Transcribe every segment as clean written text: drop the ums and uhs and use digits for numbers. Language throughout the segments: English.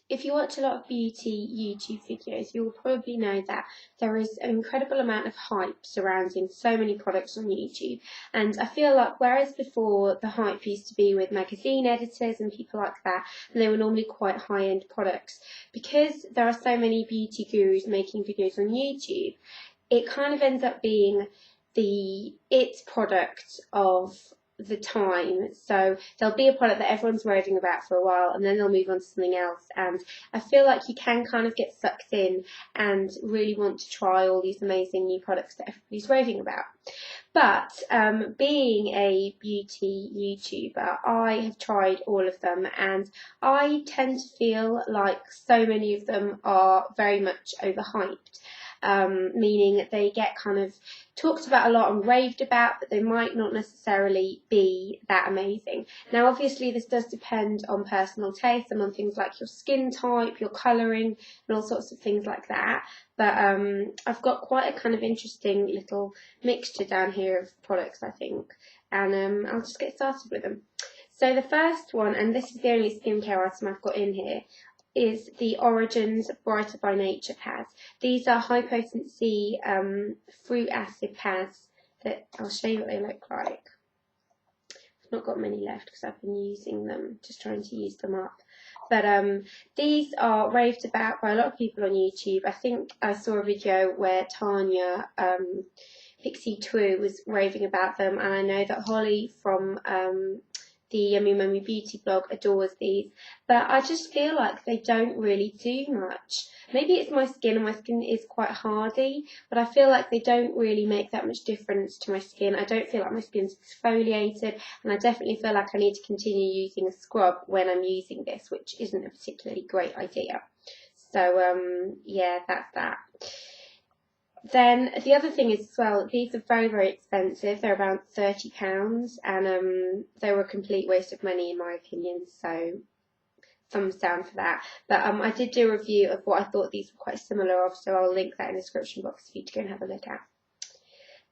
if you watch a lot of beauty YouTube videos, you'll probably know that there is an incredible amount of hype surrounding so many products on YouTube. And I feel like whereas before the hype used to be with magazine editors and people like that, and they were normally quite high-end products, because there are so many beauty gurus making videos on YouTube, it kind of ends up being the it product of the time. So there'll be a product that everyone's raving about for a while, and then they'll move on to something else, and I feel like you can kind of get sucked in and really want to try all these amazing new products that everybody's raving about. But being a beauty YouTuber, I have tried all of them, and I tend to feel like so many of them are very much overhyped. Meaning they get kind of talked about a lot and raved about, but they might not necessarily be that amazing. Now, obviously, this does depend on personal taste and on things like your skin type, your colouring, and all sorts of things like that. But I've got quite a kind of interesting little mixture down here of products, I think, and I'll just get started with them. So the first one, and this is the only skincare item I've got in here, is the Origins Brighter by Nature pads. These are high potency fruit acid pads that I'll show you what they look like. I've not got many left because I've been using them, just trying to use them up. But these are raved about by a lot of people on YouTube. I think I saw a video where Tanya Pixie Two was raving about them, and I know that Holly from the Yummy Mummy Beauty blog adores these, but I just feel like they don't really do much. Maybe it's my skin, and my skin is quite hardy, but I feel like they don't really make that much difference to my skin. I don't feel like my skin's exfoliated, and I definitely feel like I need to continue using a scrub when I'm using this, which isn't a particularly great idea. So yeah, that's that. Then the other thing is as well, these are very, very expensive. They're around £30, and they were a complete waste of money in my opinion, so thumbs down for that. But I did do a review of what I thought these were quite similar of, so I'll link that in the description box for you to go and have a look at.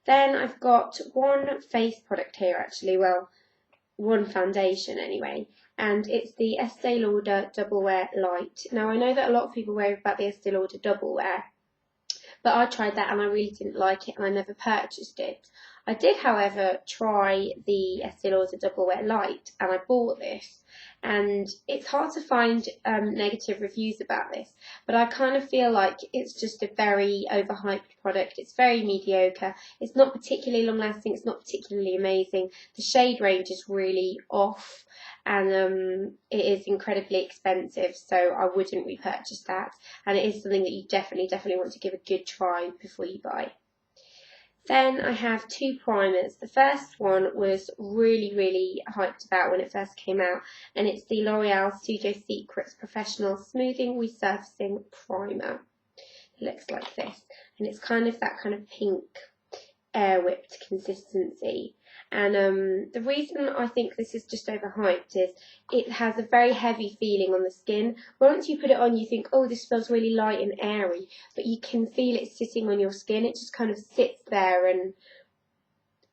Then I've got one face product here actually, well, one foundation anyway, and it's the Estee Lauder Double Wear Light. Now I know that a lot of people rave about the Estee Lauder Double Wear, but I tried that and I really didn't like it, and I never purchased it. I did, however, try the Estee Lauder Double Wear Light, and I bought this. And it's hard to find negative reviews about this, but I kind of feel like it's just a very overhyped product. It's very mediocre. It's not particularly long lasting. It's not particularly amazing. The shade range is really off, and it is incredibly expensive, so I wouldn't repurchase that. And it is something that you definitely want to give a good try before you buy. Then I have two primers. The first one was really hyped about when it first came out, and it's the L'Oreal Studio Secrets Professional Smoothing Resurfacing Primer. It looks like this, and it's kind of that kind of pink air whipped consistency. And the reason I think this is just overhyped is it has a very heavy feeling on the skin. Once you put it on, you think, oh, this feels really light and airy, but you can feel it sitting on your skin. It just kind of sits there, and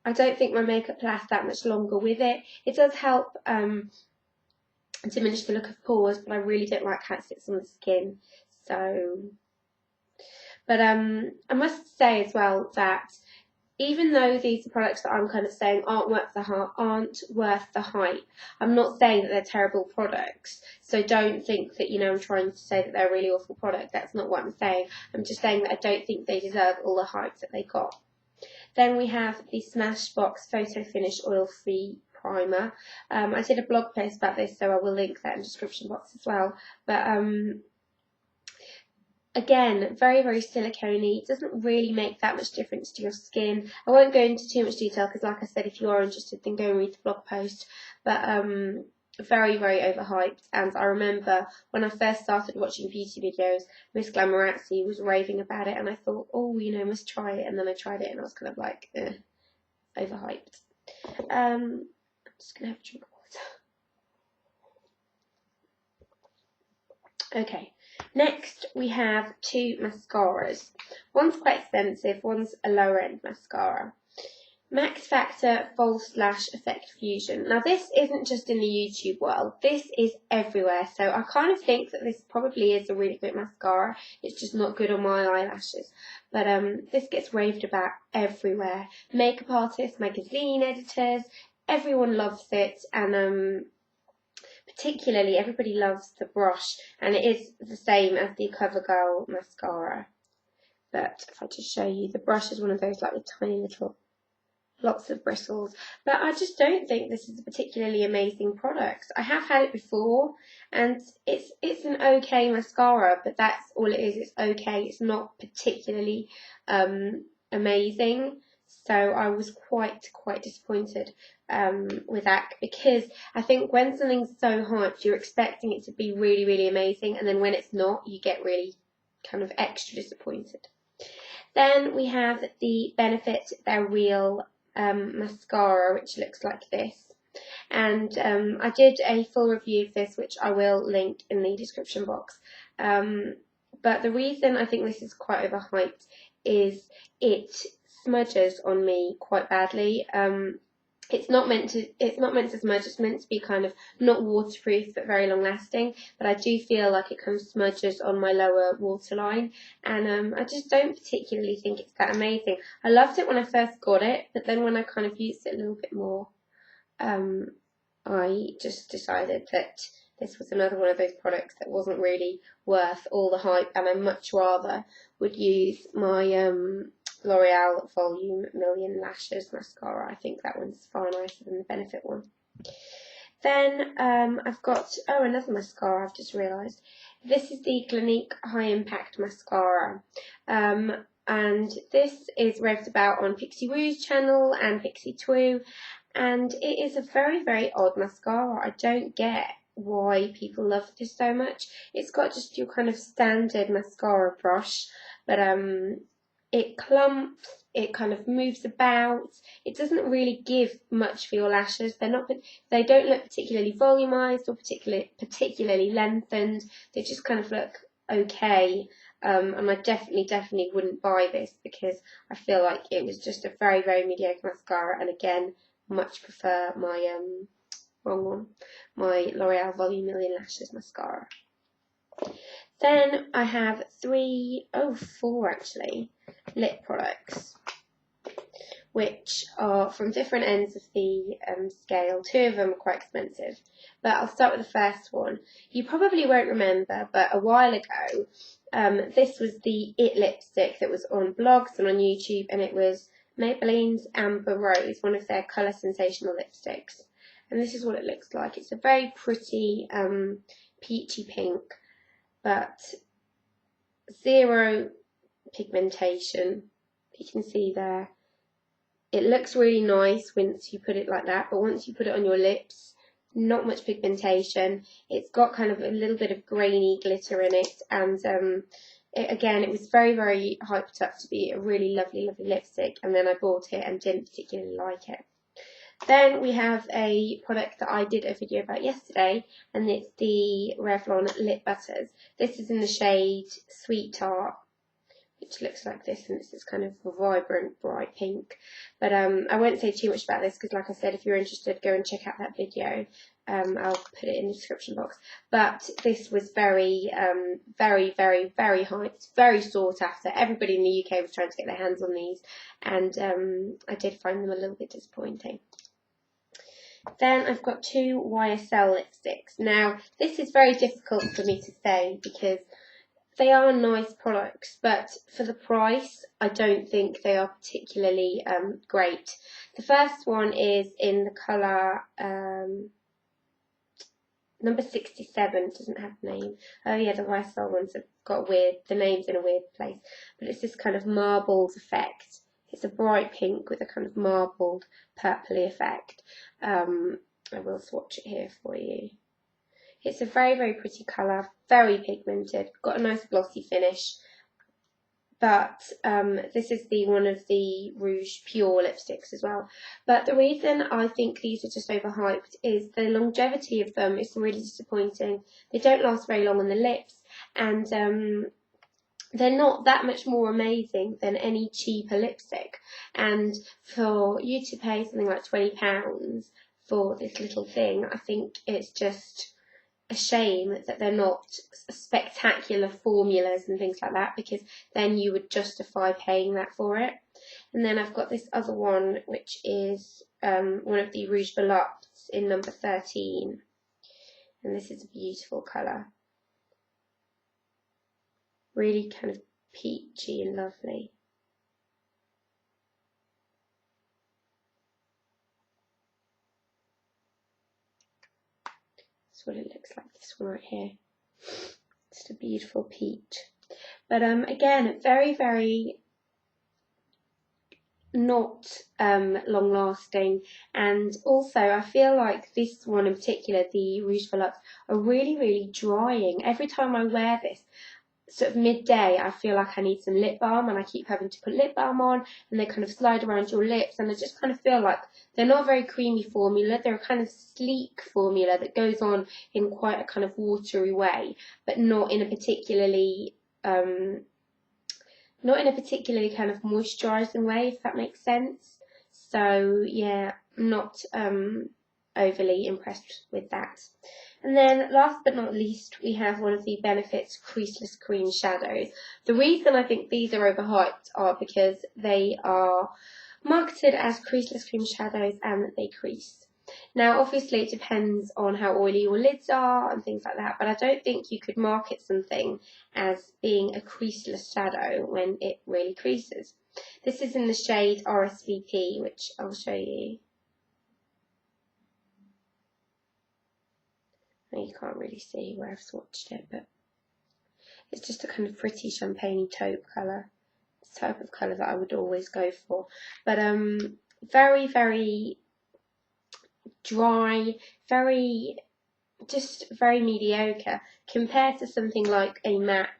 I don't think my makeup lasts that much longer with it. It does help diminish the look of pores, but I really don't like how it sits on the skin. So, but I must say as well that even though these are products that I'm kind of saying aren't worth the hype, I'm not saying that they're terrible products. So don't think that, I'm trying to say that they're a really awful product. That's not what I'm saying. I'm just saying that I don't think they deserve all the hype that they got. Then we have the Smashbox Photo Finish Oil Free Primer. I did a blog post about this, so I will link that in the description box as well. But again, very silicone-y. It doesn't really make that much difference to your skin. I won't go into too much detail because, like I said, if you are interested, then go and read the blog post. But very overhyped. And I remember when I first started watching beauty videos, Miss Glamorazzi was raving about it, and I thought, oh, I must try it. And then I tried it, and I was kind of like, overhyped. I'm just gonna have a drink of water. Okay. Next, we have two mascaras. One's quite expensive, one's a lower end mascara. Max Factor False Lash Effect Fusion. Now this isn't just in the YouTube world, this is everywhere. So I kind of think that this probably is a really good mascara. It's just not good on my eyelashes. But this gets raved about everywhere. Makeup artists, magazine editors, everyone loves it. And particularly everybody loves the brush. And it is the same as the CoverGirl mascara. But if I just show you, the brush is one of those like with tiny little lots of bristles, but I just don't think this is a particularly amazing product. I have had it before and it's an okay mascara, but that's all it is. It's okay. It's not particularly amazing. So I was quite disappointed with that, because I think when something's so hyped, you're expecting it to be really amazing, and then when it's not, you get really kind of extra disappointed. Then we have the Benefit They're Real mascara, which looks like this, and I did a full review of this, which I will link in the description box, but the reason I think this is quite overhyped is it smudges on me quite badly. It's not meant to smudge. It's meant to be kind of not waterproof but very long lasting, but I do feel like it kind of smudges on my lower waterline, and I just don't particularly think it's that amazing. I loved it when I first got it, but then when I kind of used it a little bit more, I just decided that this was another one of those products that wasn't really worth all the hype, and I much rather would use my L'Oreal Volume Million Lashes mascara. I think that one's far nicer than the Benefit one. Then I've got, another mascara I've just realised. This is the Clinique High Impact Mascara. And this is revved about on Pixie Woo's channel and Pixie Twoo. And it is a very odd mascara. I don't get why people love this so much. It's got just your kind of standard mascara brush, but it clumps, it kind of moves about. It doesn't really give much for your lashes. They don't look particularly volumized or particularly lengthened. They just kind of look okay. And I definitely wouldn't buy this, because I feel like it was just a very mediocre mascara. And again, much prefer my my L'Oreal Volume Million Lashes mascara. Then I have four actually, lip products, which are from different ends of the scale. Two of them are quite expensive, but I'll start with the first one. You probably won't remember, but a while ago, this was the It lipstick that was on blogs and on YouTube, and it was Maybelline's Amber Rose, one of their colour sensational lipsticks. And this is what it looks like. It's a very pretty peachy pink, but zero pigmentation. You can see there. It looks really nice once you put it like that, but once you put it on your lips, not much pigmentation. It's got kind of a little bit of grainy glitter in it, and again, it was very hyped up to be a really lovely lipstick, and then I bought it and didn't particularly like it. Then we have a product that I did a video about yesterday, and it's the Revlon Lip Butters. This is in the shade Sweet Tart, which looks like this, and this is kind of a vibrant, bright pink. But I won't say too much about this, because like I said, if you're interested, go and check out that video. I'll put it in the description box. But this was very hyped, very sought after. Everybody in the UK was trying to get their hands on these, and I did find them a little bit disappointing. Then I've got two YSL lipsticks. Now, this is very difficult for me to say, because they are nice products, but for the price, I don't think they are particularly great. The first one is in the colour number 67, doesn't have a name. Oh yeah, the YSL ones have got the name's in a weird place. But it's this kind of marbled effect. It's a bright pink with a kind of marbled purpley effect. I will swatch it here for you. It's a very pretty colour, very pigmented, got a nice glossy finish. But this is one of the Rouge Pure lipsticks as well. But the reason I think these are just overhyped is the longevity of them is really disappointing. They don't last very long on the lips, and they're not that much more amazing than any cheaper lipstick. And for you to pay something like £20 for this little thing, I think it's just a shame that they're not spectacular formulas and things like that, because then you would justify paying that for it. And then I've got this other one, which is one of the Rouge Voluptes in number 13. And this is a beautiful colour. Really kind of peachy and lovely. That's what it looks like, this one right here. Just a beautiful peach. But again, very, very not long lasting, and also I feel like this one in particular, the Rouge Volupte, are really, really drying. Every time I wear this, sort of midday, I feel like I need some lip balm, and I keep having to put lip balm on, and they kind of slide around your lips, and I just kind of feel like they're not a very creamy formula. They're a kind of sleek formula that goes on in quite a kind of watery way, but not in a particularly kind of moisturising way, if that makes sense. So yeah, I'm not overly impressed with that. And then last but not least, we have one of the Benefit's Creaseless Cream Shadows. The reason I think these are overhyped are because they are marketed as creaseless cream shadows and that they crease. Now, obviously, it depends on how oily your lids are and things like that, but I don't think you could market something as being a creaseless shadow when it really creases. This is in the shade RSVP, which I'll show you. You can't really see where I've swatched it, but it's just a kind of pretty champagne taupe colour. It's the type of colour that I would always go for. But very, very dry, just very mediocre compared to something like a MAC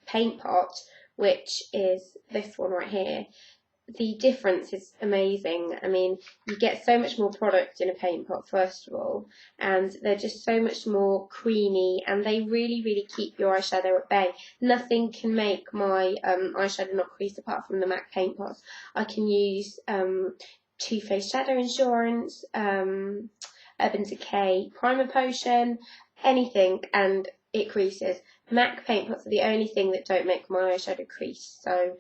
paint pot, which is this one right here. The difference is amazing. I mean, you get so much more product in a paint pot, first of all, and they're just so much more creamy, and they really, really keep your eyeshadow at bay. Nothing can make my eyeshadow not crease apart from the MAC paint pots. I can use Too Faced Shadow Insurance, Urban Decay Primer Potion, anything, and it creases. MAC paint pots are the only thing that don't make my eyeshadow crease. So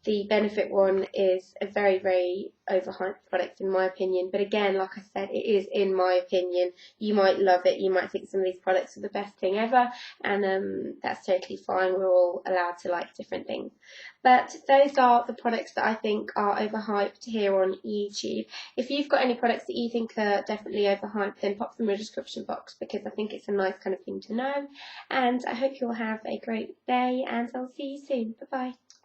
the Benefit one is a very, very overhyped product in my opinion. But again, like I said, it is in my opinion. You might love it. You might think some of these products are the best thing ever. And that's totally fine. We're all allowed to like different things. But those are the products that I think are overhyped here on YouTube. If you've got any products that you think are definitely overhyped, then pop them in the description box, because I think it's a nice kind of thing to know. And I hope you'll have a great day, and I'll see you soon. Bye-bye.